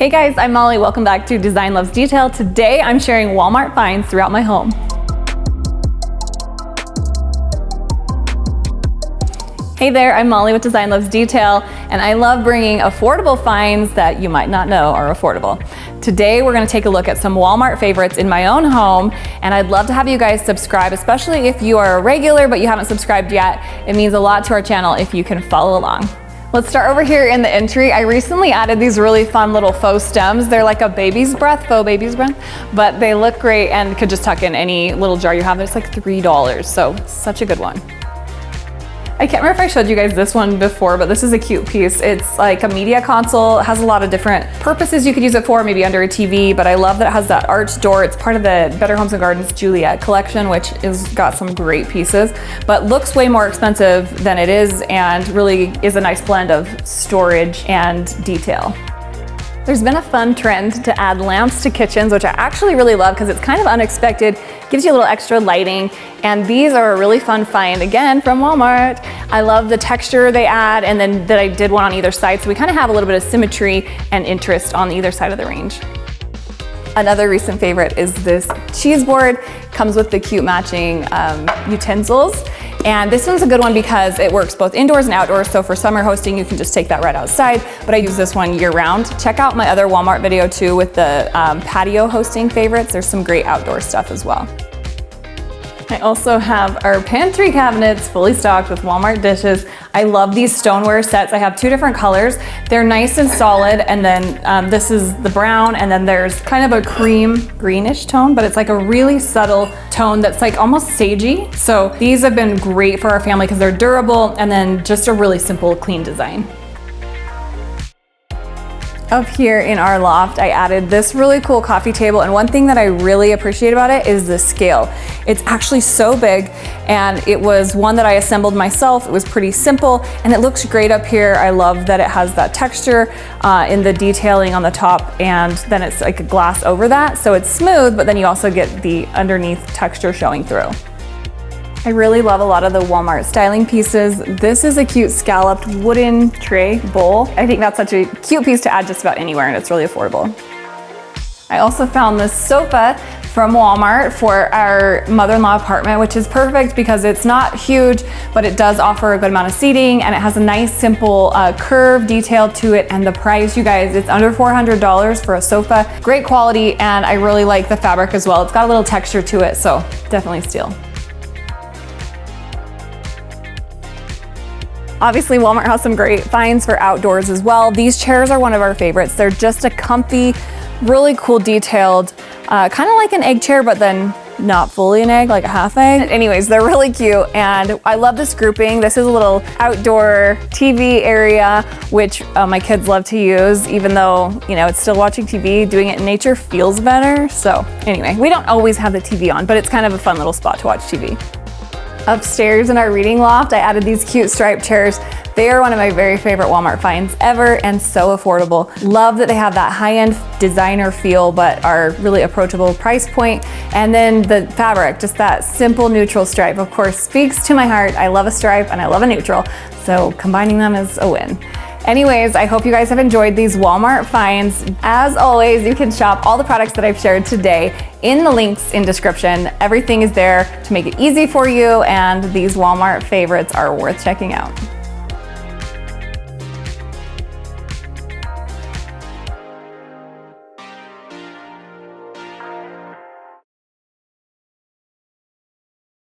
Hey guys, I'm Molly. Welcome back to Design Loves Detail. Today I'm sharing Walmart finds throughout my home. Hey there, I'm Molly with Design Loves Detail, and I love bringing affordable finds that you might not know are affordable. Today we're going to take a look at some Walmart favorites in my own home, and I'd love to have you guys subscribe, especially if you are a regular but you haven't subscribed yet. It means a lot to our channel if you can follow along. Let's start over here in the entry. I recently added these really fun little faux stems. They're like a baby's breath, faux baby's breath, but they look great and could just tuck in any little jar you have. It's like $3, so such a good one. I can't remember if I showed you guys this one before, but this is a cute piece. It's like a media console. It has a lot of different purposes you could use it for, maybe under a TV, but I love that it has that arch door. It's part of the Better Homes and Gardens Juliet collection, which is got some great pieces, but looks way more expensive than it is and really is a nice blend of storage and detail. There's been a fun trend to add lamps to kitchens, which I actually really love because it's kind of unexpected, gives you a little extra lighting, and these are a really fun find, again, from Walmart. I love the texture they add, and then that I did one on either side, so we kind of have a little bit of symmetry and interest on either side of the range. Another recent favorite is this cheese board. Comes with the cute matching utensils. And this one's a good one because it works both indoors and outdoors. So for summer hosting, you can just take that right outside, but I use this one year round. Check out my other Walmart video too with the patio hosting favorites. There's some great outdoor stuff as well. I also have our pantry cabinets fully stocked with Walmart dishes. I love these stoneware sets. I have two different colors. They're nice and solid, and then this is the brown, and then there's kind of a cream greenish tone, but it's like a really subtle tone that's like almost sagey. So these have been great for our family because they're durable and then just a really simple, clean design. Up here in our loft, I added this really cool coffee table, and one thing that I really appreciate about it is the scale. It's actually so big, and it was one that I assembled myself. It was pretty simple, and it looks great up here. I love that it has that texture in the detailing on the top, and then it's like a glass over that, so it's smooth, but then you also get the underneath texture showing through. I really love a lot of the Walmart styling pieces. This is a cute scalloped wooden tray bowl. I think that's such a cute piece to add just about anywhere, and it's really affordable. I also found this sofa from Walmart for our mother-in-law apartment, which is perfect because it's not huge, but it does offer a good amount of seating, and it has a nice simple curve detail to it. And the price, you guys, it's under $400 for a sofa. Great quality, and I really like the fabric as well. It's got a little texture to it, so definitely steal. Obviously, Walmart has some great finds for outdoors as well. These chairs are one of our favorites. They're just a comfy, really cool detailed, kind of like an egg chair, but then not fully an egg, like a half egg. Anyways, they're really cute, and I love this grouping. This is a little outdoor TV area, which my kids love to use, even though, you know, it's still watching TV. Doing it in nature feels better. So anyway, we don't always have the TV on, but it's kind of a fun little spot to watch TV. Upstairs in our reading loft, I added these cute striped chairs. They are one of my very favorite Walmart finds ever, and so affordable. Love that they have that high-end designer feel, but are really approachable price point. And then the fabric, just that simple neutral stripe, of course, speaks to my heart. I love a stripe and I love a neutral, so combining them is a win. Anyways, I hope you guys have enjoyed these Walmart finds. As always, you can shop all the products that I've shared today in the links in description. Everything is there to make it easy for you, and these Walmart favorites are worth checking out.